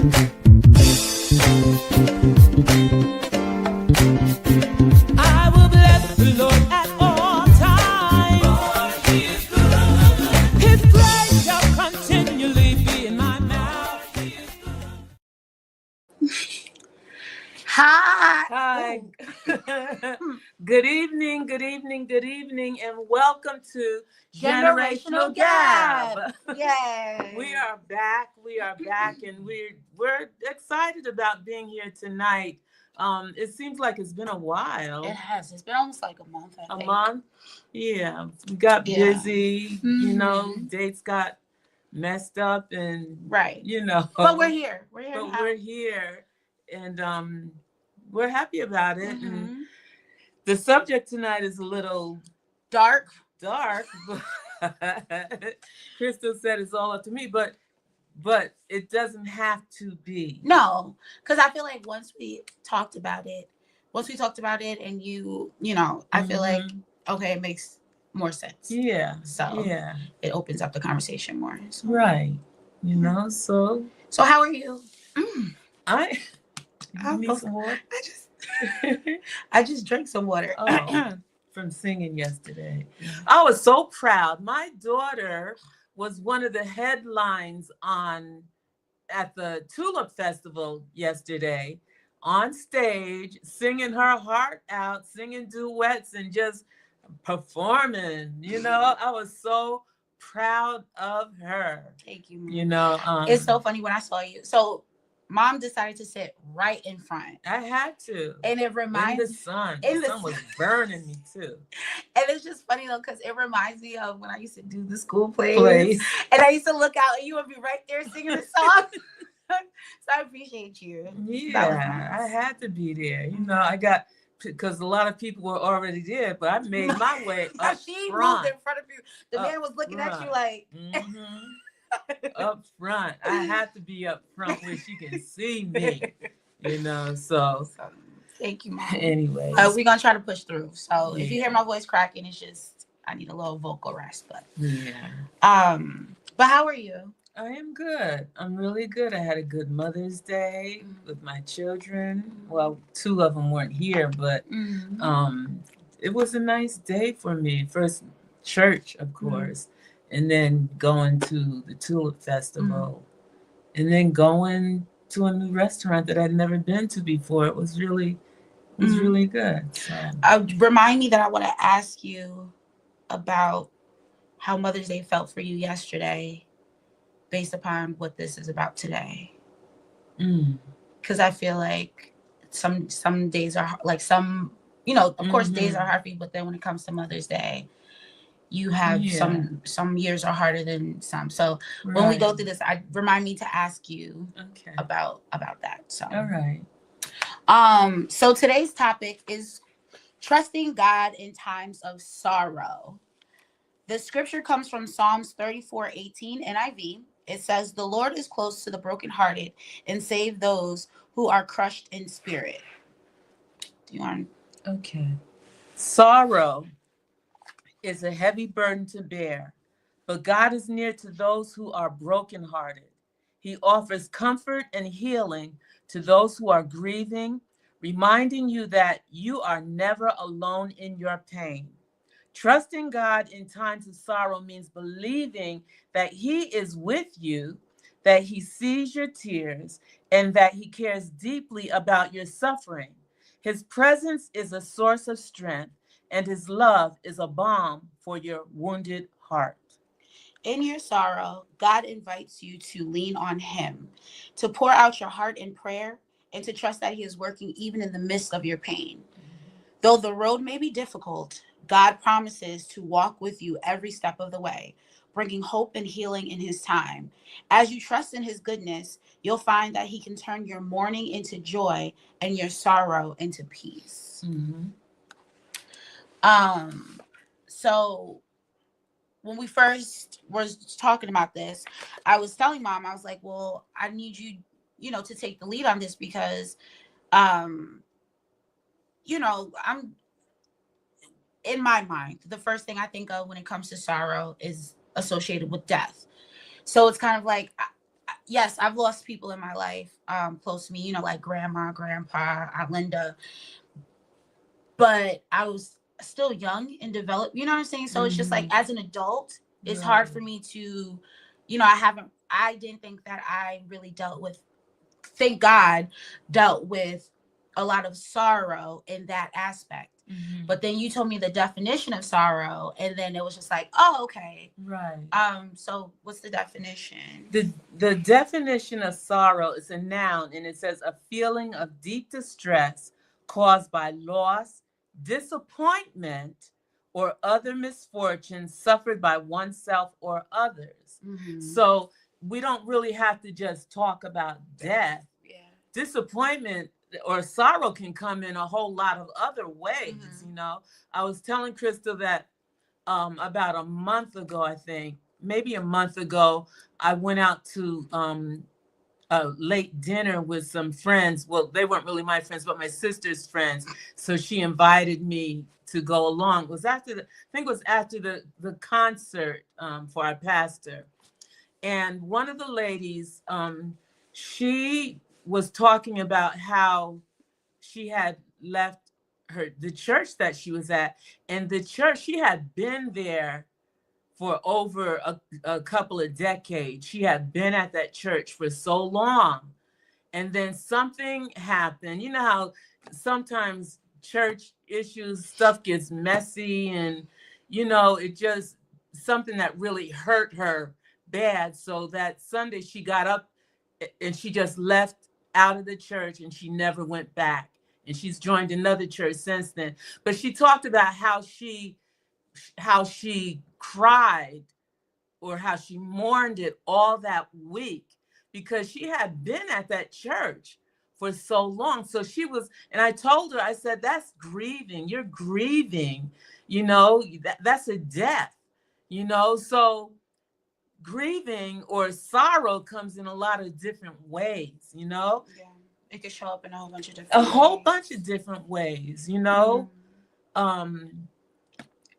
I will bless the Lord at all times. For he is good. His praise shall continually be in my mouth. Hi. Hi. Good evening, good evening, good evening, and welcome to Generational Gab. Yay. We are back, and we're excited about being here tonight. It seems like it's been a while. It has. It's been almost like a month, I think. A month? Yeah. We got busy, dates got messed up and Right. But we're here. We're here. We're here. And we're happy about it. Mm-hmm. And the subject tonight is a little dark. Crystal said it's all up to me, but it doesn't have to be. No, because I feel like once we talked about it and I feel like, okay, it makes more sense. Yeah. So yeah, it opens up the conversation more. So. right. So how are you? You need some water? I just drank some water. From singing yesterday. I was so proud. My daughter was one of the headlines at the Tulip Festival yesterday, on stage, singing her heart out, singing duets and just performing. I was so proud of her. Thank you. It's so funny when I saw you. So Mom decided to sit right in front. I had to. And it reminds me. The sun was burning me too. And it's just funny though, because it reminds me of when I used to do the school plays. And I used to look out and you would be right there singing the song. So I appreciate you. Yeah, I had to be there. I got, because a lot of people were already there, but I made my way up she front. moved in front of you. The man was looking at you like... Up front. I had to be up front where she can see me, so thank you, Mom. Anyway, we're gonna try to push through. So if you hear my voice cracking, it's just I need a little vocal rest. But but how are you? I am good. I'm really good. I had a good Mother's Day with my children. Well, two of them weren't here, but it was a nice day for me. First, church, of course. And then going to the Tulip Festival, and then going to a new restaurant that I'd never been to before. It was really good. So. Remind me that I want to ask you about how Mother's Day felt for you yesterday, based upon what this is about today. Because I feel like some days are like some, of course, days are hard for you, but then when it comes to Mother's Day, you have some years are harder than some. So when we go through this, remind me to ask you about that. So all right. So today's topic is trusting God in times of sorrow. The scripture comes from Psalms 34:18 NIV. It says, "The Lord is close to the brokenhearted and save those who are crushed in spirit." Do you want? Okay. Sorrow is a heavy burden to bear, but God is near to those who are brokenhearted. He offers comfort and healing to those who are grieving, reminding you that you are never alone in your pain. Trusting God in times of sorrow means believing that He is with you, that He sees your tears, and that He cares deeply about your suffering. His presence is a source of strength, and His love is a balm for your wounded heart. In your sorrow, God invites you to lean on Him, to pour out your heart in prayer, and to trust that He is working even in the midst of your pain. Though the road may be difficult, God promises to walk with you every step of the way, bringing hope and healing in His time. As you trust in His goodness, you'll find that He can turn your mourning into joy and your sorrow into peace. So when we first was talking about this, I was telling Mom, I was like, well, I need you, to take the lead on this because, I'm in my mind, the first thing I think of when it comes to sorrow is associated with death. So it's kind of like yes, I've lost people in my life, close to me, you know, like grandma, grandpa, Aunt Linda, but I was still young and developed, you know what I'm saying? So it's just like, as an adult, it's hard for me to, you know, I didn't think that I really thank God, dealt with a lot of sorrow in that aspect. But then you told me the definition of sorrow, and then it was just like, oh, okay. Right. So what's the definition? The definition of sorrow is a noun, and it says a feeling of deep distress caused by loss, disappointment, or other misfortunes suffered by oneself or others. So we don't really have to just talk about death. Yeah. Disappointment or sorrow can come in a whole lot of other ways. You know, I was telling Crystal that about a month ago, I think, maybe a month ago, I went out to a late dinner with some friends. Well, they weren't really my friends, but my sister's friends. So she invited me to go along. It was after I think it was after the concert for our pastor. And one of the ladies, she was talking about how she had left the church that she was at, and the church, she had been there for over a couple of decades. She had been at that church for so long, and then something happened. You know how sometimes church issues, stuff gets messy, and you know, it just something that really hurt her bad. So that Sunday she got up and she just left out of the church, and she never went back. And she's joined another church since then. But she talked about how she cried, or how she mourned it all that week, because she had been at that church for so long. So she was, and I told her, I said, that's grieving. You're grieving, you know, that's a death, you know. So grieving or sorrow comes in a lot of different ways, you know. Yeah. It could show up in a whole bunch of different ways, you know.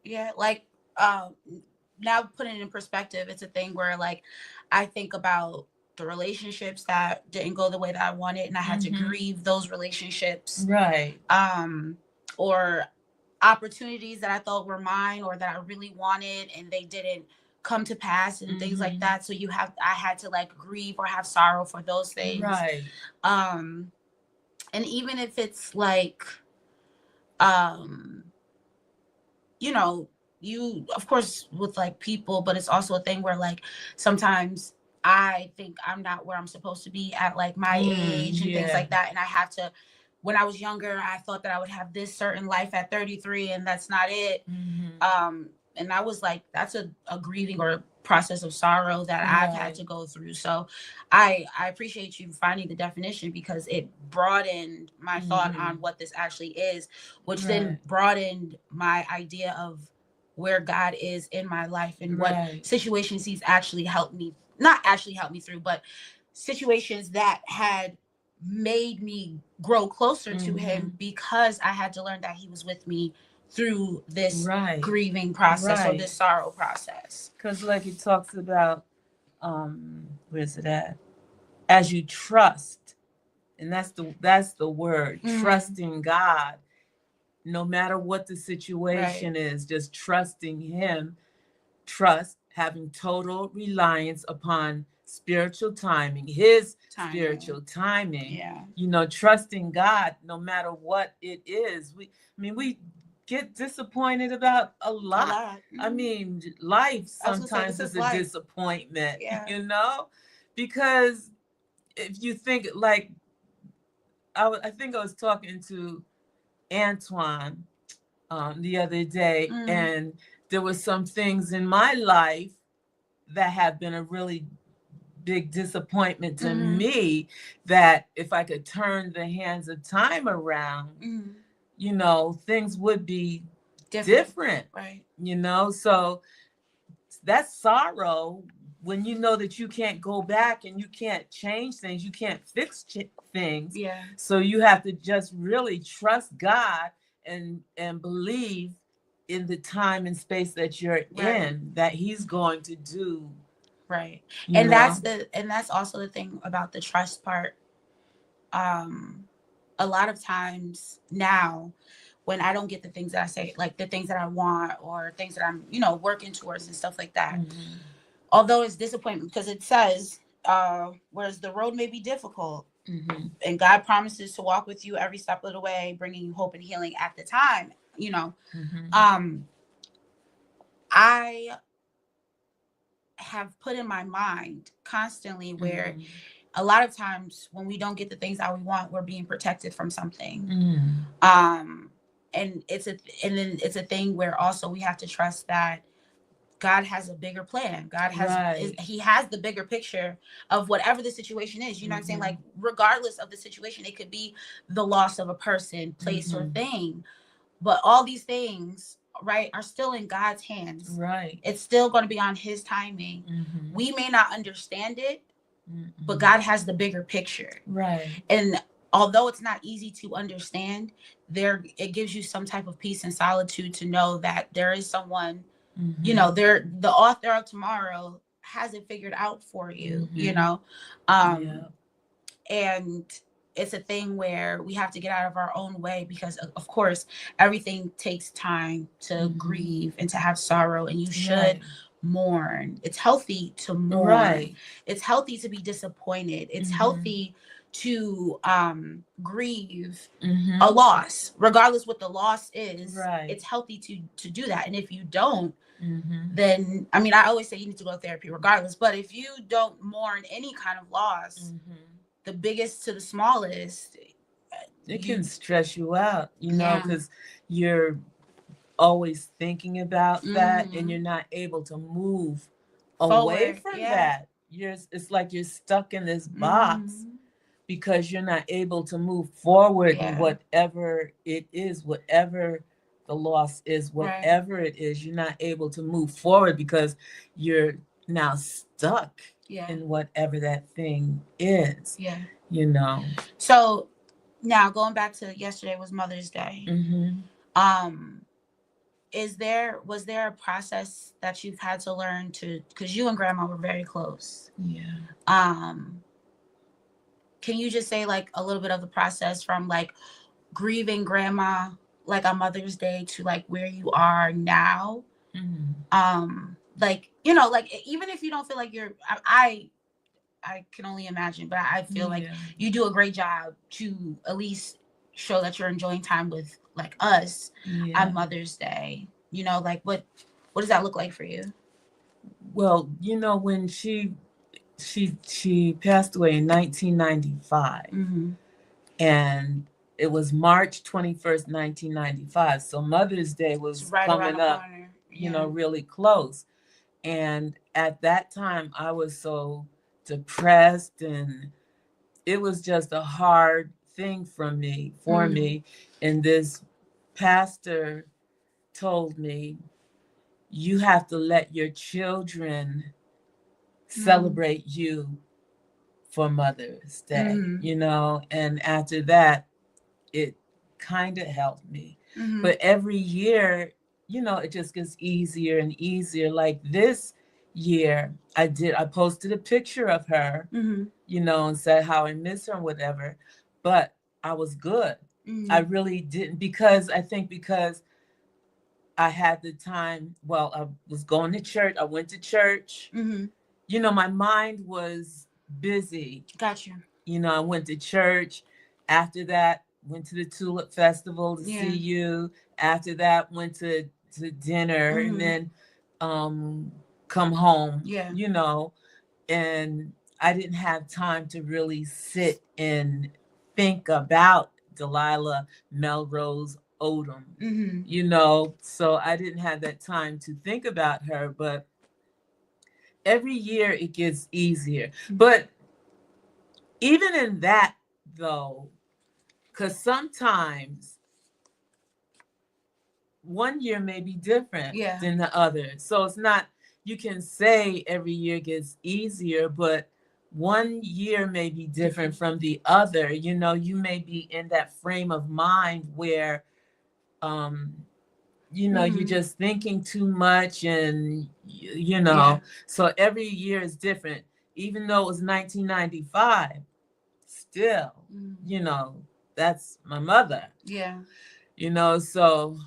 Yeah, like now putting it in perspective, it's a thing where like I think about the relationships that didn't go the way that I wanted, and I had to grieve those relationships. Right. Or opportunities that I thought were mine or that I really wanted, and they didn't come to pass, and things like that. So I had to like grieve or have sorrow for those things. Right. And even if it's like, you know, you, of course, with like people, but it's also a thing where like sometimes I think I'm not where I'm supposed to be at like my age and things like that. And I have to, when I was younger, I thought that I would have this certain life at 33, and that's not it. And I was like, that's a grieving or a process of sorrow that I've had to go through. So I appreciate you finding the definition, because it broadened my thought on what this actually is, which then broadened my idea of where God is in my life and what situations he's actually helped me, not actually helped me through, but situations that had made me grow closer to him, because I had to learn that he was with me through this grieving process or this sorrow process. Because like it talks about, where's it at? As you trust, and that's the word, trusting God, no matter what the situation is, just trusting him, having total reliance upon spiritual timing, his spiritual timing. You know, trusting God no matter what it is. We get disappointed about a lot. I mean, life sometimes is a disappointment, you know, because if you think like, I think I was talking to Antoine the other day, and there were some things in my life that have been a really big disappointment to me, that if I could turn the hands of time around, you know, things would be different. Right. You know, so that's sorrow when you know that you can't go back and you can't change things, you can't fix things. Yeah. So you have to just really trust God and believe in the time and space that you're in, that he's going to do Right. You And know? that's also the thing about the trust part. A lot of times now when I don't get the things that I say, like the things that I want or things that I'm, working towards and stuff like that. Mhm. Although it's disappointment because it says, whereas the road may be difficult Mhm. and God promises to walk with you every step of the way, bringing you hope and healing at the time, Mhm. I have put in my mind constantly where Mhm. a lot of times when we don't get the things that we want, we're being protected from something. Mhm. And then it's a thing where also we have to trust that God has a bigger plan. Right. He has the bigger picture of whatever the situation is. You know what I'm saying? Mhm. Like regardless of the situation, it could be the loss of a person, place, or Mhm. thing. But all these things, right, are still in God's hands. Right. It's still going to be on his timing. Mhm. We may not understand it, but Mhm. God has the bigger picture. Right. And although it's not easy to understand, it gives you some type of peace and solitude to know that there is someone, Mhm. the author of tomorrow has it figured out for you, Mhm. Yeah. and it's a thing where we have to get out of our own way because of course everything takes time to Mhm. grieve and to have sorrow, and you should Right. mourn. It's healthy to mourn. Right. It's healthy to be disappointed. It's Mhm. healthy to grieve a Mhm. loss, regardless what the loss is. Right. It's healthy to do that. And if you don't, Mhm. then I mean, I always say you need to go to therapy regardless, but if you don't mourn any kind of loss, Mhm. the biggest to the smallest, It you can stress you out, yeah. because you're always thinking about that and you're Mhm. not able to move away Forward, from yeah. that. It's like you're stuck in this box Mhm. because you're not able to move forward in Yeah. whatever it is, whatever the loss is, Right. whatever it is, you're not able to move forward because you're now stuck Yeah. in whatever that thing is, Yeah. So now going back to yesterday was Mother's Day. Mm-hmm. Was there a process that you've had to learn to, because you and grandma were very close? Yeah. Can you just say like a little bit of the process from like grieving grandma like on Mother's Day to like where you are now? Like, like even if you don't feel like I can only imagine, but I feel like you do a great job to at least show that you're enjoying time with like us on Mother's Day. Like what does that look like for you? Well, when she passed away in 1995, and it was March 21st, 1995. So Mother's Day was right coming up, corner. Really close. And at that time, I was so depressed, and it was just a hard thing for me. And this pastor told me, you have to let your children celebrate you for Mother's Day, and after that, it kind of helped me. But every year, it just gets easier and easier. Like this year, I posted a picture of her, and said how I miss her and whatever, but I was good. I really didn't, because I had the time. Well, I was going to church. I went to church. My mind was busy. Gotcha. I went to church. After that, went to the Tulip Festival to see you. After that, went to dinner, and then come home. And I didn't have time to really sit and think about Delilah Melrose Odom. So I didn't have that time to think about her, but every year it gets easier. But even in that, though, because sometimes one year may be different than the other. So it's not, you can say every year gets easier, but one year may be different from the other. You may be in that frame of mind where you know, you're Mhm. just thinking too much, and you know, Yeah. so every year is different. Even though it was 1995, still, Mhm. you know, that's my mother, Yeah. you know, so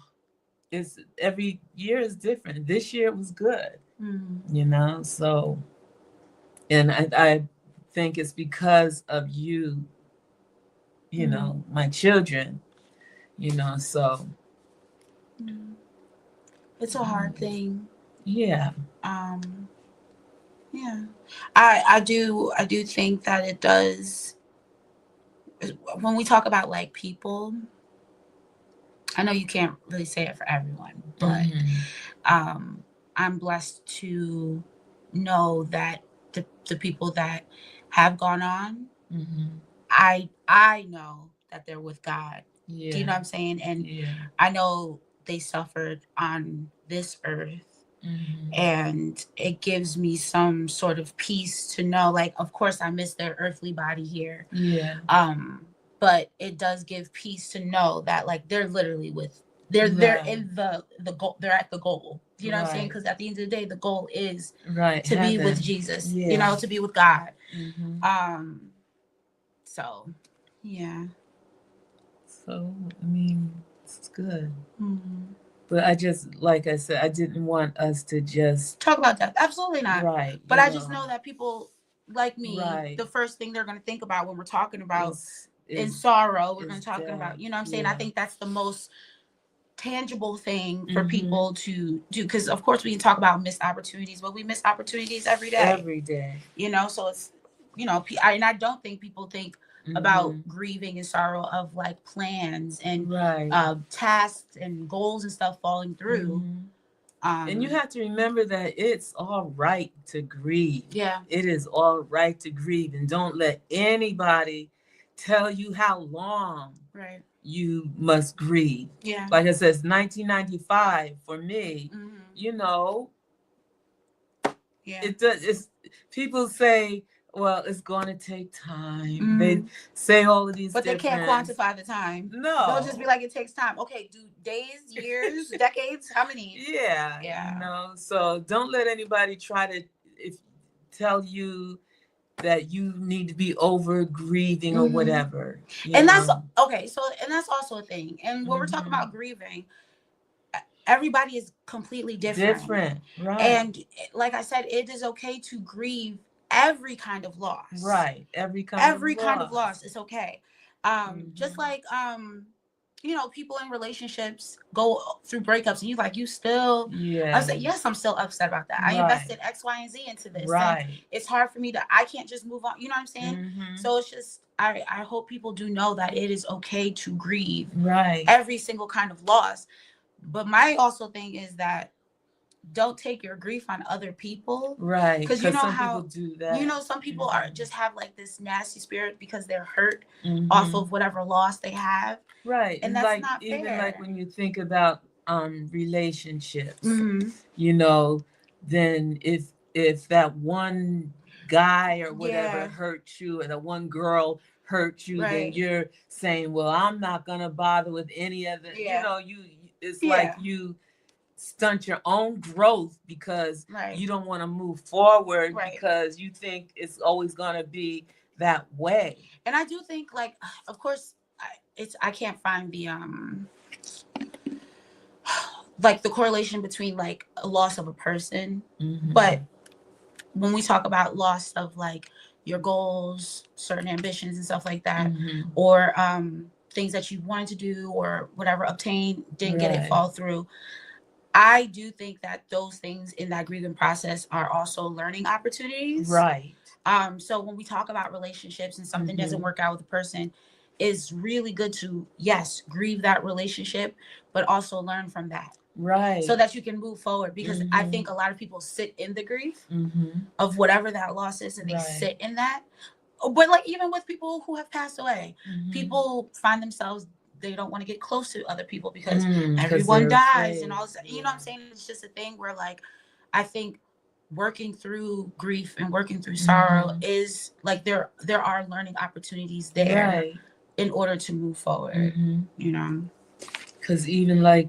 it's every year is different. This year was good, Mhm. you know, so, and I think it's because of you, you Mhm. know, my children, you know, so Mhm. It's a hard thing. yeah. Yeah. I do think that it does, when we talk about like people, I know you can't really say it for everyone, but Mhm. I'm blessed to know that the people that have gone on, Mhm. I know that they're with God. Do you know Yeah. what I'm saying? And Yeah. I know they suffered on this earth, Mhm. and it gives me some sort of peace to know, like, of course I miss their earthly body here. Yeah. But it does give peace to know that like they're literally with, they're Right. in the goal, they're at the goal. You know what I'm saying? Right. Because at the end of the day, the goal is Right. to be with Heaven. Jesus, you Yeah. know, to be with God. Mhm. So yeah. So I mean, it's good. Mhm. But I just, like I said, I didn't want us to just Talk about death, absolutely not. right. But You I just know. know that people like me, Right. the first thing they're going to think about when we're talking about in Is sorrow, we're going is to talking death. about, you know what I'm saying? I Yeah. think that's the most tangible thing for Mhm. people to do, because of course we can talk about missed opportunities, but we miss opportunities every day. Every day. You know, so it's, you know, and I don't think people think about Mhm. grieving and sorrow of like plans and Right. tasks and goals and stuff falling through. Mhm. And you have to remember that it's all right to grieve. Yeah. It is all right to grieve. And don't let anybody tell you how long Right. you must grieve. Yeah. Like I said, 1995 for me, Mhm. you know, Yeah. it does. It's, people say, well, it's going to take time. They Mhm. say all of these But they can't different. quantify the time. No. They'll just be like, it takes time. Okay, do days, years, decades? How many? Yeah, Yeah. you know, so don't let anybody try to tell you that you need to be over grieving or Mhm. whatever. And that's know? okay. So, and that's also a thing. And when we're talking about grieving, everybody is completely different. Different, right? And like I said, it is okay to grieve every kind of loss. Right, every kind of loss is okay. Just like you know, people in relationships go through breakups, and you like, you still, yeah. I say, yes, I'm still upset about that. I invested X, Y, and Z into this. Right. And it's hard for me to, I can't just move on. You know what I'm saying? Mhm. So it's just, I hope people do know that it is okay to grieve Right. every single kind of loss. But my also thing is that don't take your grief on other people. Right. Because you know some how people do that. you know, some people are just have like this nasty spirit because they're hurt Mhm. off of whatever loss they have. Right. And that's like not even fair. like when you think about relationships, Mhm. you know, then if that one guy or whatever Yeah. hurt you, and that one girl hurt you, then Right. you're saying, well, I'm not gonna bother with any of the, Yeah. you know, it's like Yeah. you stunt your own growth because Right. you don't want to move forward Right. because you think it's always gonna be that way. And I do think, like, of course, I can't find the like the correlation between like a loss of a person, Mhm. but when we talk about loss of like your goals, certain ambitions and stuff like that, Mhm. or things that you wanted to do or whatever, obtain, didn't get it, Right. fall through. I do think that those things in that grieving process are also learning opportunities. Right. So when we talk about relationships and something doesn't Mhm. work out with a person, it's really good to, yes, grieve that relationship, but also learn from that. Right. So that you can move forward. Because I Mhm. think a lot of people sit in the grief Mhm. of whatever that loss is, and they Right. sit in that. But like even with people who have passed away, Mhm. people find themselves, they don't want to get close to other people because 'Cause everyone they're dies afraid. and all this. You know Yeah. what I'm saying? It's just a thing where like I think working through grief and working through sorrow Mhm. is like there are learning opportunities there Right. in order to move forward. Mhm. You know. Because even like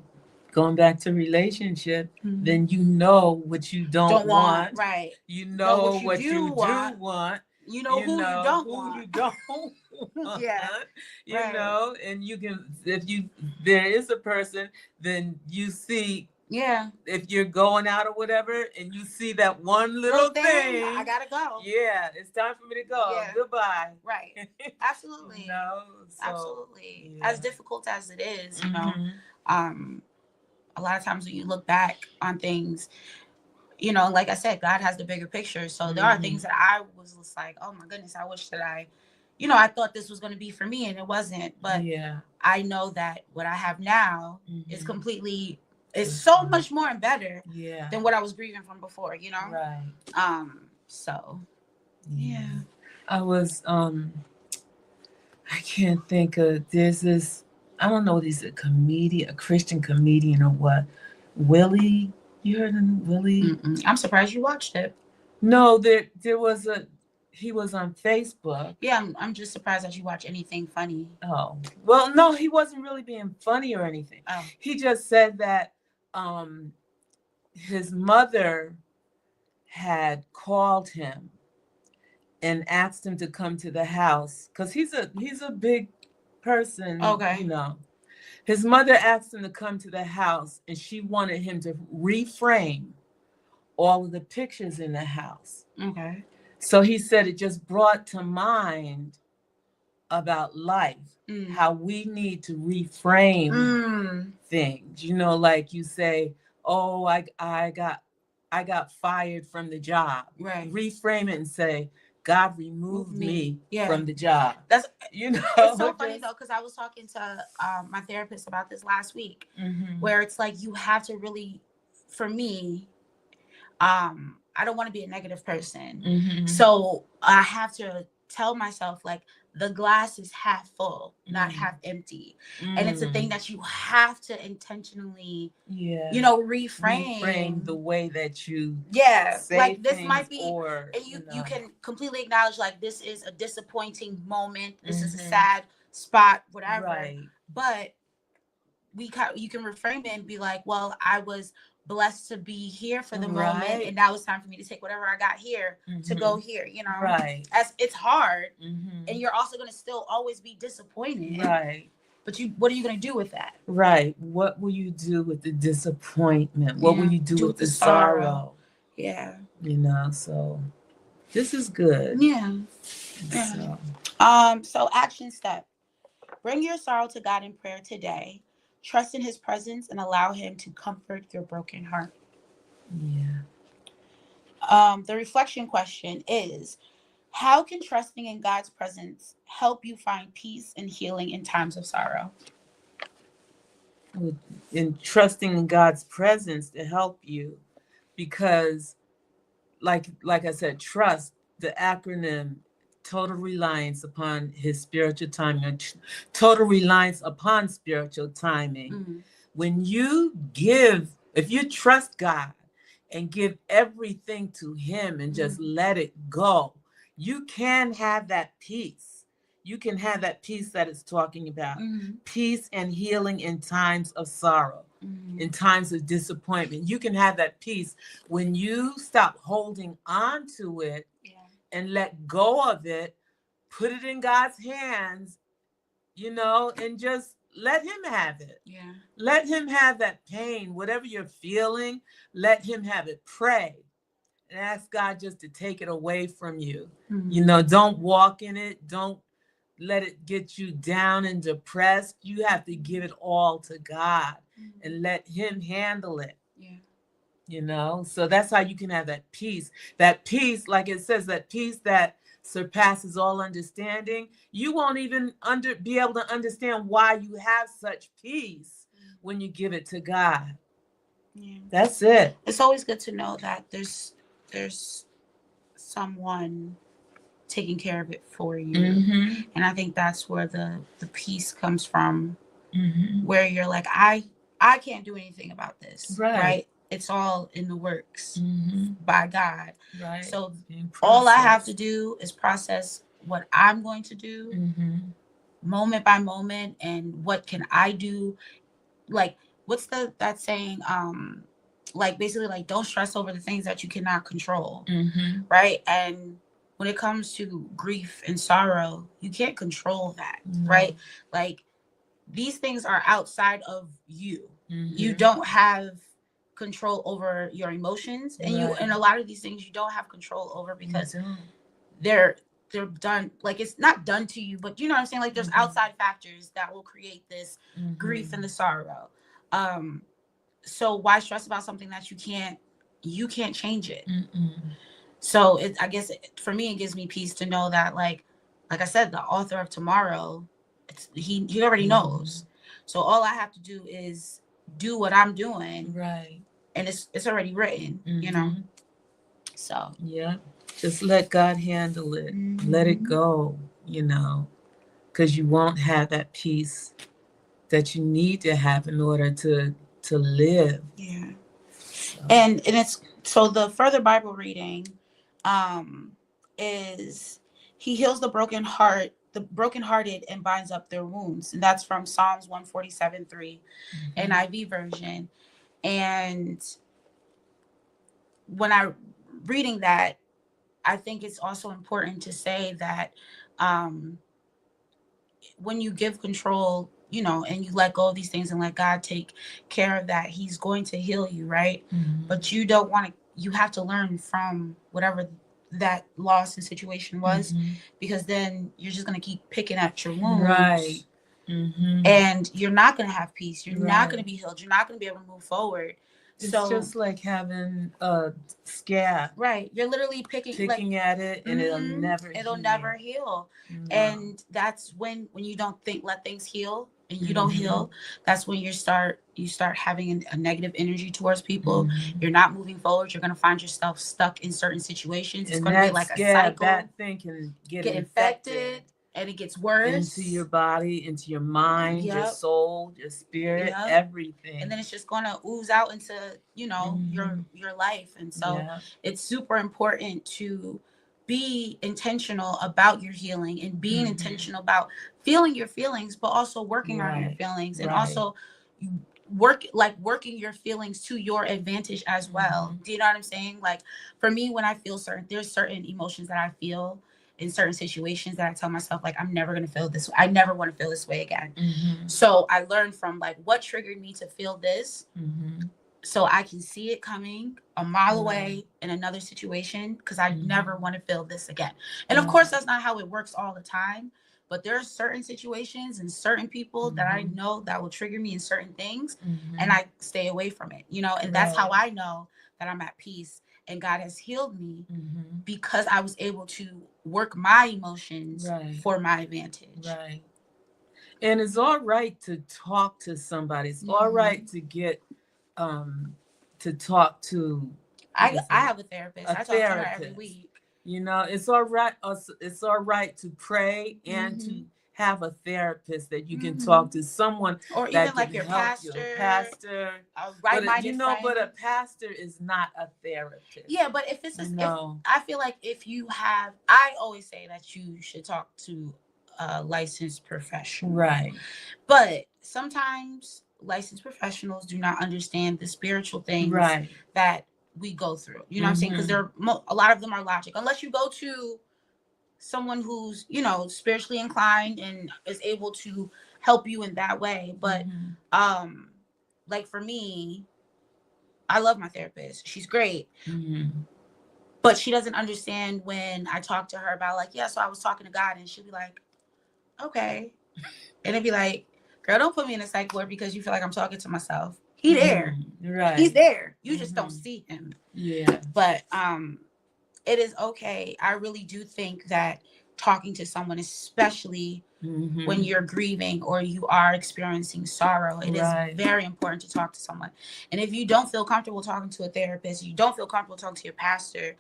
going back to relationship, Mhm. then you know what you don't want. right? You Know know what you what do you do want. want. You know who you don't who want. you don't want. Yeah, You right. know, and you can, if you, there is a person, then you see, Yeah, if you're going out or whatever, and you see that one little thing, I gotta go. yeah, it's time for me to go. Yeah. Goodbye. Right. Absolutely. No, so, Absolutely. yeah. As difficult as it is, you know, Mhm. a lot of times when you look back on things, you know, like I said, God has the bigger picture. So there are things that I was just like, oh my goodness, I wish that I thought this was going to be for me and it wasn't. But Yeah. I know that what I have now is Mhm. completely, is so much more and better Yeah. than what I was grieving from before, you know? Right. So Yeah. yeah. I was I can't think of, there's this, I don't know if he's a comedian, a Christian comedian or what. Willie, you heard of Willie? Mm-mm. I'm surprised you watched it. No, there was he was on Facebook. Yeah, I'm just surprised that you watch anything funny. Oh. Well, no, he wasn't really being funny or anything. Oh. He just said that his mother had called him and asked him to come to the house because he's a big person. Okay. You know, his mother asked him to come to the house, and she wanted him to reframe all of the pictures in the house. Okay. So he said it just brought to mind about life, how we need to reframe things. You know, like you say, oh, I got fired from the job. Right. Reframe it and say, God removed me from the job. That's, you know, it's so funny though, because I was talking to my therapist about this last week, where it's like you have to really, for me, I don't want to be a negative person. So I have to tell myself like the glass is half full, not half empty. And it's a thing that you have to intentionally, you know, reframe the way that you say like this things, might be, or and you can completely acknowledge like this is a disappointing moment, this is a sad spot, whatever. Right. But you can reframe it and be like, well, I was blessed to be here for the moment, and now it's time for me to take whatever I got here to go here, you know. Right. As it's hard, and you're also going to still always be disappointed, right, but what are you going to do with that? Right. What will you do with the disappointment? What will you do with the sorrow? Yeah. You know, so this is good. Yeah. So action step: bring your sorrow to God in prayer today. Trust in his presence and allow him to comfort your broken heart. Yeah. The reflection question is, how can trusting in God's presence help you find peace and healing in times of sorrow? In trusting in God's presence to help you, because like I said, trust, the acronym, total reliance upon his spiritual timing, total reliance upon spiritual timing. When you if you trust God and give everything to him and just let it go, you can have that peace. You can have that peace that it's talking about. Peace and healing in times of sorrow, in times of disappointment. You can have that peace when you stop holding on to it and let go of it, put it in God's hands, you know, and just let him have it. Yeah. Let him have that pain, whatever you're feeling, let him have it. Pray and ask God just to take it away from you. You know, don't walk in it. Don't let it get you down and depressed. You have to give it all to God and let him handle it. Yeah. You know, so that's how you can have that peace. That peace, like it says, that peace that surpasses all understanding. You won't even be able to understand why you have such peace when you give it to God. Yeah. That's it. It's always good to know that there's someone taking care of it for you. And I think that's where the peace comes from, where you're like, I can't do anything about this. Right? It's all in the works by God. Right. So all I have to do is process what I'm going to do moment by moment, and what can I do. Like, what's that saying? Like basically like don't stress over the things that you cannot control, right? And when it comes to grief and sorrow, you can't control that, right? Like these things are outside of you. You don't have control over your emotions, and and a lot of these things you don't have control over because they're done, like it's not done to you, but you know what I'm saying, like there's outside factors that will create this grief and the sorrow. So why stress about something that you can't change it? So I guess for me, it gives me peace to know that like I said, the author of tomorrow, he already knows. So all I have to do is do what I'm doing, right? And it's already written, you know. So yeah, just let God handle it. Let it go, you know, because you won't have that peace that you need to have in order to live. Yeah. So. And it's so the further Bible reading is he heals the brokenhearted and binds up their wounds. And that's from Psalms 147:3, NIV version. And when I reading that, I think it's also important to say that when you give control, you know, and you let go of these things and let God take care of that, he's going to heal you, right? But you don't want to, you have to learn from whatever that loss and situation was, because then you're just going to keep picking at your wounds. Right. And you're not going to have peace. You're not going to be healed. You're not going to be able to move forward. It's just like having a scab. Right. You're literally picking at it, and it'll never heal. No. And that's when you don't let things heal, and you don't heal, that's when you start having a negative energy towards people. You're not moving forward. You're going to find yourself stuck in certain situations. It's going to be like a cycle. That thing can get infected. And it gets worse into your body, into your mind, your soul, your spirit, everything. And then it's just going to ooze out into, you know, your life. And so it's super important to be intentional about your healing and being intentional about feeling your feelings, but also working on your feelings, and also working your feelings to your advantage as well. Do you know what I'm saying? Like for me, when I feel there's certain emotions that I feel in certain situations that I tell myself, like, I'm never going to feel this. I never want to feel this way again. So I learned from like what triggered me to feel this, so I can see it coming a mile away in another situation, because I never want to feel this again. And of course, that's not how it works all the time, but there are certain situations and certain people that I know that will trigger me in certain things, and I stay away from it, you know, and that's how I know that I'm at peace. And God has healed me because I was able to work my emotions for my advantage. Right. And it's all right to talk to somebody. It's all right to get to talk to. I have a therapist. I talk to her every week. You know, it's all right. It's all right to pray and to have a therapist that you can talk to, someone, or even like your pastor. But a pastor is not a therapist. Yeah, but if it's I feel like if you have, I always say that you should talk to a licensed professional. Right. But sometimes licensed professionals do not understand the spiritual things that we go through. You know what I'm saying? Because a lot of them are logic. Unless you go to someone who's, you know, spiritually inclined and is able to help you in that way. But like for me, I love my therapist. She's great. But she doesn't understand when I talk to her about like, so I was talking to God, and she'll be like, okay. And it'd be like, girl, don't put me in a psych ward because you feel like I'm talking to myself. He's there. Right. He's there. You just don't see him. Yeah. But it is okay. I really do think that talking to someone, especially when you're grieving or you are experiencing sorrow, it is very important to talk to someone. And if you don't feel comfortable talking to a therapist, you don't feel comfortable talking to your pastor,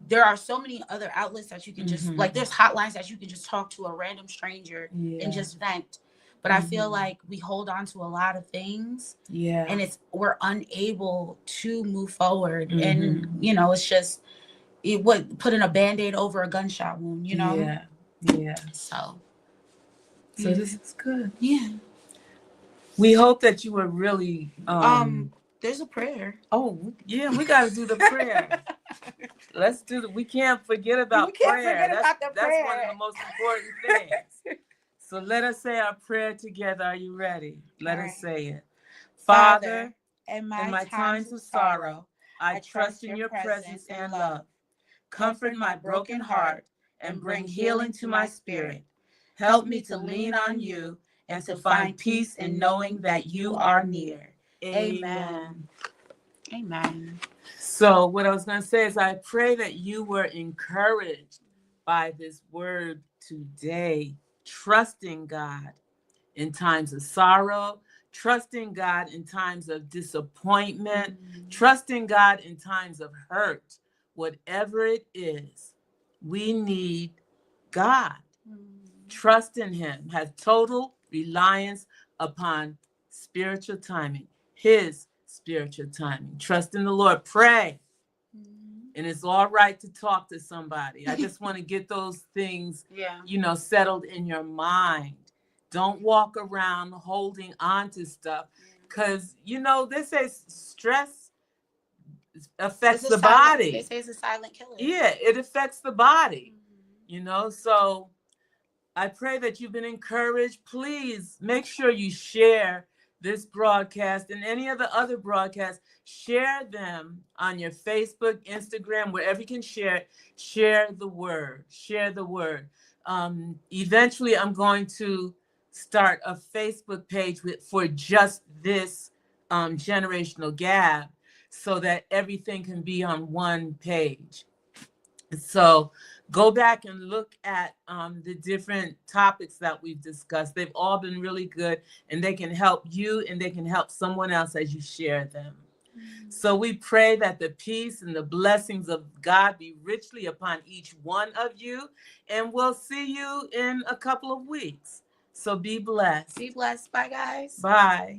there are so many other outlets that you can just, like, there's hotlines that you can just talk to a random stranger and just vent. But I feel like we hold on to a lot of things, and we're unable to move forward. And, you know, it's just, putting a Band-Aid over a gunshot wound, you know? Yeah. So this is good. Yeah. We hope that you were really. There's a prayer. Oh, yeah, we got to do the prayer. Let's do the. We can't forget about prayer. That's one of the most important things. So let us say our prayer together. Are you ready? Let us say it. Father, in my times of sorrow, I trust in your presence and love. Comfort my broken heart and bring healing to my spirit. Help me to lean on you and to find peace in knowing that you are near. Amen. Amen. So what I was going to say is I pray that you were encouraged by this word today, trusting God in times of sorrow, trusting God in times of disappointment, trusting God in times of hurt. Whatever it is, we need God. Trust in him, have total reliance upon spiritual timing, his spiritual timing. Trust in the Lord. Pray. And it's all right to talk to somebody. I just want to get those things, settled in your mind. Don't walk around holding on to stuff because, they say stress affects the body. They say it's a silent killer. Yeah, it affects the body, so I pray that you've been encouraged. Please make sure you share this broadcast and any of the other broadcasts. Share them on your Facebook, Instagram, wherever you can share it. Share the word. Share the word. Eventually, I'm going to start a Facebook page for just this generational gap so that everything can be on one page. So go back and look at the different topics that we've discussed. They've all been really good, and they can help you and they can help someone else as you share them. So we pray that the peace and the blessings of God be richly upon each one of you, and we'll see you in a couple of weeks. So be blessed. Be blessed. Bye, guys. Bye.